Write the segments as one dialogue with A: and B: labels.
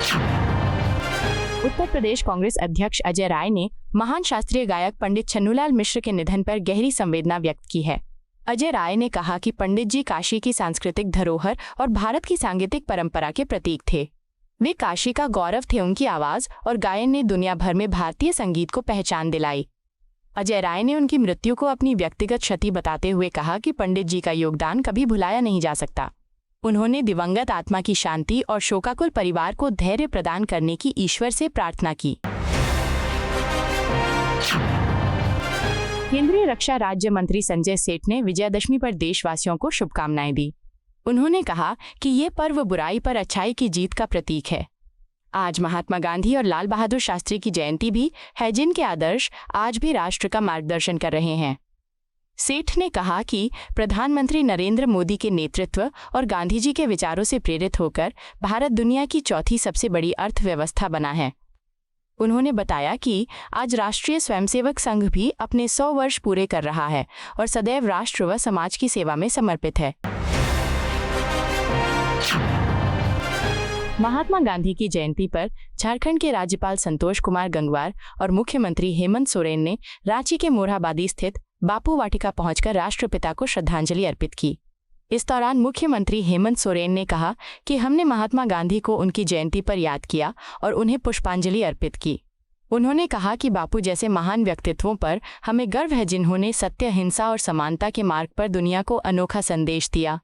A: उत्तर प्रदेश कांग्रेस अध्यक्ष अजय राय ने महान शास्त्रीय गायक पंडित छन्नूलाल मिश्र के निधन पर गहरी संवेदना व्यक्त की है। अजय राय ने कहा कि पंडित जी काशी की सांस्कृतिक धरोहर और भारत की सांगीतिक परंपरा के प्रतीक थे। वे काशी का गौरव थे। उनकी आवाज और गायन ने दुनिया भर में भारतीय संगीत को पहचान दिलाई। अजय राय ने उनकी मृत्यु को अपनी व्यक्तिगत क्षति बताते हुए कहा कि पंडित जी का योगदान कभी भुलाया नहीं जा सकता। उन्होंने दिवंगत आत्मा की शांति और शोकाकुल परिवार को धैर्य प्रदान करने की ईश्वर से प्रार्थना की। केंद्रीय रक्षा राज्य मंत्री संजय सेठ ने विजयादशमी पर देशवासियों को शुभकामनाएं दी। उन्होंने कहा कि ये पर्व बुराई पर अच्छाई की जीत का प्रतीक है। आज महात्मा गांधी और लाल बहादुर शास्त्री की जयंती भी है, जिनके आदर्श आज भी राष्ट्र का मार्गदर्शन कर रहे हैं। सेठ ने कहा कि प्रधानमंत्री नरेंद्र मोदी के नेतृत्व और गांधी जी के विचारों से प्रेरित होकर भारत दुनिया की चौथी सबसे बड़ी अर्थव्यवस्था बना है। उन्होंने बताया कि आज राष्ट्रीय स्वयंसेवक संघ भी अपने 100 वर्ष पूरे कर रहा है और सदैव राष्ट्र व समाज की सेवा में समर्पित है। महात्मा गांधी की जयंती पर झारखंड के राज्यपाल संतोष कुमार गंगवार और मुख्यमंत्री हेमंत सोरेन ने रांची के मोरहाबादी स्थित बापू वाटिका पहुंचकर राष्ट्रपिता को श्रद्धांजलि अर्पित की। इस दौरान मुख्यमंत्री हेमंत सोरेन ने कहा कि हमने महात्मा गांधी को उनकी जयंती पर याद किया और उन्हें पुष्पांजलि अर्पित की। उन्होंने कहा कि बापू जैसे महान व्यक्तित्वों पर हमें गर्व है, जिन्होंने सत्य, हिंसा और समानता के मार्ग पर दुनिया को अनोखा संदेश दिया।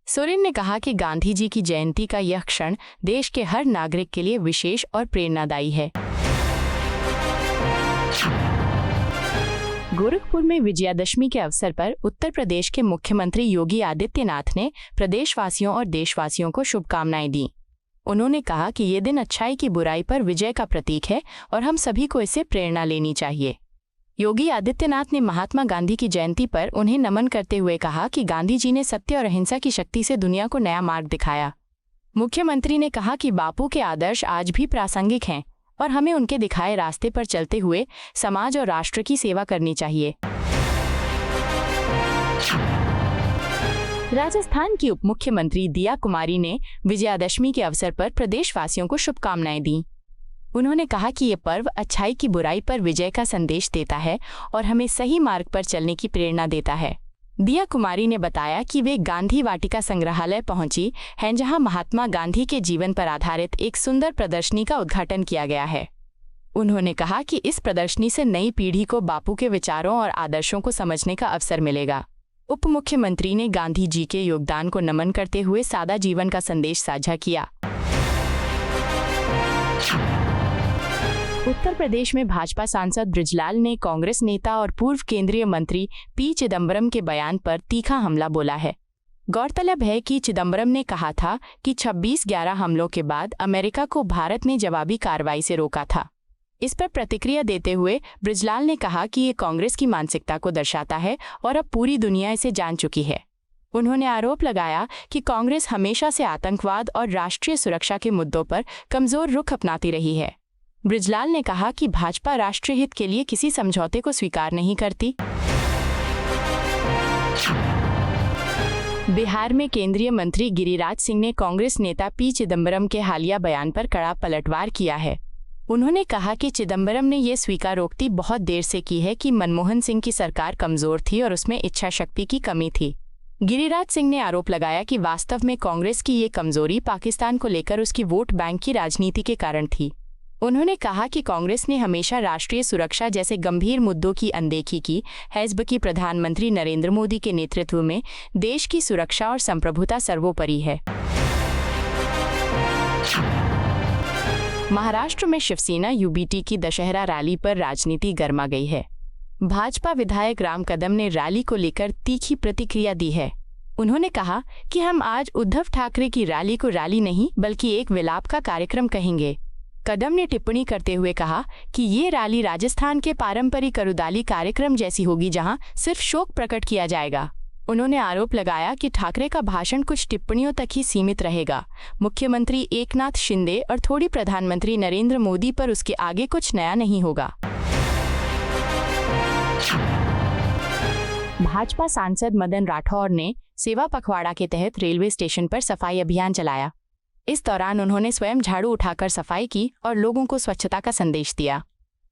A: सोरेन ने कहा कि गांधी जी की जयंती का यह क्षण देश के हर नागरिक के लिए विशेष और प्रेरणादायी है। गोरखपुर में विजयादशमी के अवसर पर उत्तर प्रदेश के मुख्यमंत्री योगी आदित्यनाथ ने प्रदेशवासियों और देशवासियों को शुभकामनाएं दी। उन्होंने कहा कि ये दिन अच्छाई की बुराई पर विजय का प्रतीक है और हम सभी को इससे प्रेरणा लेनी चाहिए। योगी आदित्यनाथ ने महात्मा गांधी की जयंती पर उन्हें नमन करते हुए कहा कि गांधी जी ने सत्य और अहिंसा की शक्ति से दुनिया को नया मार्ग दिखाया। मुख्यमंत्री ने कहा कि बापू के आदर्श आज भी प्रासंगिक हैं और हमें उनके दिखाए रास्ते पर चलते हुए समाज और राष्ट्र की सेवा करनी चाहिए। राजस्थान की उप मुख्यमंत्री दिया कुमारी ने विजयादशमी के अवसर पर प्रदेशवासियों को शुभकामनाएं दी। उन्होंने कहा कि ये पर्व अच्छाई की बुराई पर विजय का संदेश देता है और हमें सही मार्ग पर चलने की प्रेरणा देता है। दिया कुमारी ने बताया कि वे गांधी वाटिका संग्रहालय पहुंची हैं, जहां महात्मा गांधी के जीवन पर आधारित एक सुंदर प्रदर्शनी का उद्घाटन किया गया है। उन्होंने कहा कि इस प्रदर्शनी से नई पीढ़ी को बापू के विचारों और आदर्शों को समझने का अवसर मिलेगा। उप मुख्यमंत्री ने गांधी जी के योगदान को नमन करते हुए सादा जीवन का संदेश साझा किया। उत्तर प्रदेश में भाजपा सांसद बृजलाल ने कांग्रेस नेता और पूर्व केंद्रीय मंत्री पी चिदम्बरम के बयान पर तीखा हमला बोला है। गौरतलब है कि चिदम्बरम ने कहा था कि 26/11 हमलों के बाद अमेरिका को भारत ने जवाबी कार्रवाई से रोका था। इस पर प्रतिक्रिया देते हुए बृजलाल ने कहा कि ये कांग्रेस की मानसिकता को दर्शाता है और अब पूरी दुनिया इसे जान चुकी है। उन्होंने आरोप लगाया कि कांग्रेस हमेशा से आतंकवाद और राष्ट्रीय सुरक्षा के मुद्दों पर कमजोर रुख अपनाती रही है। बृजलाल ने कहा कि भाजपा राष्ट्रीय हित के लिए किसी समझौते को स्वीकार नहीं करती। बिहार में केंद्रीय मंत्री गिरिराज सिंह ने कांग्रेस नेता पी चिदम्बरम के हालिया बयान पर कड़ा पलटवार किया है। उन्होंने कहा कि चिदम्बरम ने ये स्वीकारोक्ति बहुत देर से की है कि मनमोहन सिंह की सरकार कमजोर थी और उसमें इच्छा शक्ति की कमी थी। गिरिराज सिंह ने आरोप लगाया कि वास्तव में कांग्रेस की ये कमजोरी पाकिस्तान को लेकर उसकी वोट बैंक की राजनीति के कारण थी। उन्होंने कहा कि कांग्रेस ने हमेशा राष्ट्रीय सुरक्षा जैसे गंभीर मुद्दों की अनदेखी की है, जबकि प्रधानमंत्री नरेंद्र मोदी के नेतृत्व में देश की सुरक्षा और संप्रभुता सर्वोपरि है। महाराष्ट्र में शिवसेना यूबीटी की दशहरा रैली पर राजनीति गर्मा गई है। भाजपा विधायक राम कदम ने रैली को लेकर तीखी प्रतिक्रिया दी है। उन्होंने कहा कि हम आज उद्धव ठाकरे की रैली को रैली नहीं बल्कि एक विलाप का कार्यक्रम कहेंगे। कदम ने टिप्पणी करते हुए कहा कि ये रैली राजस्थान के पारंपरिक करुदाली कार्यक्रम जैसी होगी, जहां सिर्फ शोक प्रकट किया जाएगा। उन्होंने आरोप लगाया कि ठाकरे का भाषण कुछ टिप्पणियों तक ही सीमित रहेगा। मुख्यमंत्री एकनाथ शिंदे और थोड़ी प्रधानमंत्री नरेंद्र मोदी पर उसके आगे कुछ नया नहीं होगा। भाजपा सांसद मदन राठौर ने सेवा पखवाड़ा के तहत रेलवे स्टेशन पर सफाई अभियान चलाया। इस दौरान उन्होंने स्वयं झाड़ू उठाकर सफाई की और लोगों को स्वच्छता का संदेश दिया।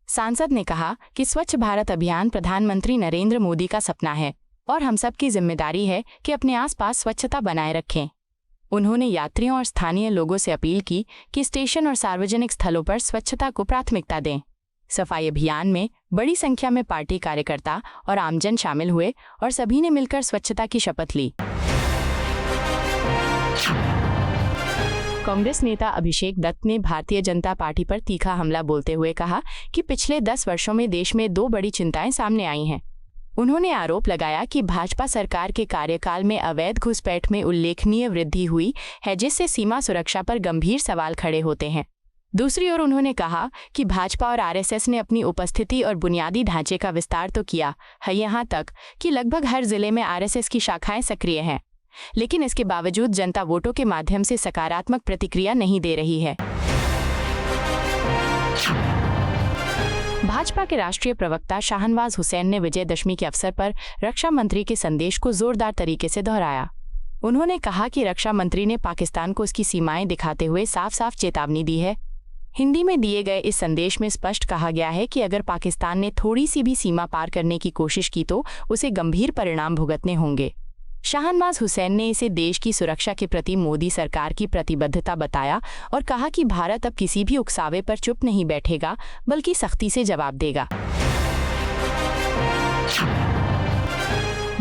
A: सांसद ने कहा कि स्वच्छ भारत अभियान प्रधानमंत्री नरेंद्र मोदी का सपना है और हम सब की जिम्मेदारी है कि अपने आसपास स्वच्छता बनाए रखें। उन्होंने यात्रियों और स्थानीय लोगों से अपील की कि स्टेशन और सार्वजनिक स्थलों पर स्वच्छता को प्राथमिकता दें। सफाई अभियान में बड़ी संख्या में पार्टी कार्यकर्ता और आमजन शामिल हुए और सभी ने मिलकर स्वच्छता की शपथ ली। कांग्रेस नेता अभिषेक दत्त ने भारतीय जनता पार्टी पर तीखा हमला बोलते हुए कहा कि पिछले 10 वर्षों में देश में 2 बड़ी चिंताएं सामने आई हैं। उन्होंने आरोप लगाया कि भाजपा सरकार के कार्यकाल में अवैध घुसपैठ में उल्लेखनीय वृद्धि हुई है, जिससे सीमा सुरक्षा पर गंभीर सवाल खड़े होते हैं। दूसरी ओर उन्होंने कहा कि भाजपा और आरएसएस ने अपनी उपस्थिति और बुनियादी ढांचे का विस्तार तो किया है, यहाँ तक कि लगभग हर जिले में आरएसएस की शाखाएं सक्रिय हैं, लेकिन इसके बावजूद जनता वोटों के माध्यम से सकारात्मक प्रतिक्रिया नहीं दे रही है। भाजपा के राष्ट्रीय प्रवक्ता शाहनवाज हुसैन ने विजयदशमी के अवसर पर रक्षा मंत्री के संदेश को जोरदार तरीके से दोहराया। उन्होंने कहा कि रक्षा मंत्री ने पाकिस्तान को उसकी सीमाएं दिखाते हुए साफ साफ चेतावनी दी है। हिंदी में दिए गए इस संदेश में स्पष्ट कहा गया है कि अगर पाकिस्तान ने थोड़ी सी भी सीमा पार करने की कोशिश की तो उसे गंभीर परिणाम भुगतने होंगे। शाहनवाज हुसैन ने इसे देश की सुरक्षा के प्रति मोदी सरकार की प्रतिबद्धता बताया और कहा कि भारत अब किसी भी उकसावे पर चुप नहीं बैठेगा, बल्कि सख्ती से जवाब देगा।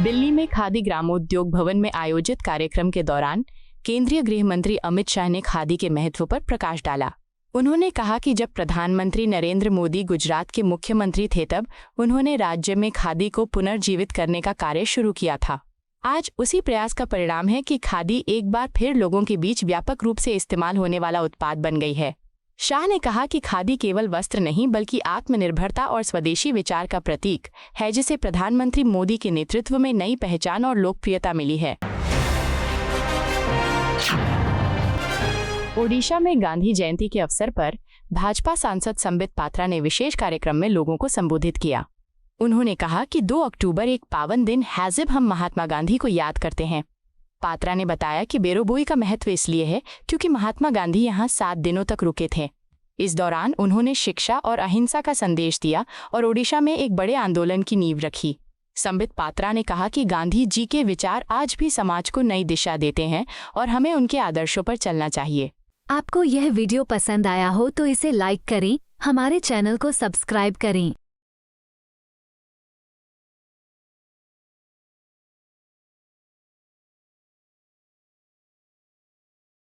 A: दिल्ली में खादी ग्रामोद्योग भवन में आयोजित कार्यक्रम के दौरान केंद्रीय गृह मंत्री अमित शाह ने खादी के महत्व पर प्रकाश डाला। उन्होंने कहा कि जब प्रधानमंत्री नरेंद्र मोदी गुजरात के मुख्यमंत्री थे तब उन्होंने राज्य में खादी को पुनर्जीवित करने का कार्य शुरू किया था। आज उसी प्रयास का परिणाम है कि खादी एक बार फिर लोगों के बीच व्यापक रूप से इस्तेमाल होने वाला उत्पाद बन गई है। शाह ने कहा कि खादी केवल वस्त्र नहीं बल्कि आत्मनिर्भरता और स्वदेशी विचार का प्रतीक है, जिसे प्रधानमंत्री मोदी के नेतृत्व में नई पहचान और लोकप्रियता मिली है। ओडिशा में गांधी जयंती के अवसर पर भाजपा सांसद संबित पात्रा ने विशेष कार्यक्रम में लोगों को संबोधित किया। उन्होंने कहा कि 2 अक्टूबर एक पावन दिन है जब हम महात्मा गांधी को याद करते हैं। पात्रा ने बताया कि बेरोबोई का महत्व इसलिए है क्योंकि महात्मा गांधी यहाँ 7 दिनों तक रुके थे। इस दौरान उन्होंने शिक्षा और अहिंसा का संदेश दिया और ओडिशा में एक बड़े आंदोलन की नींव रखी। संबित पात्रा ने कहा कि गांधी जी के विचार आज भी समाज को नई दिशा देते हैं और हमें उनके आदर्शों पर चलना चाहिए।
B: आपको यह वीडियो पसंद आया हो तो इसे लाइक करें, हमारे चैनल को सब्सक्राइब करें।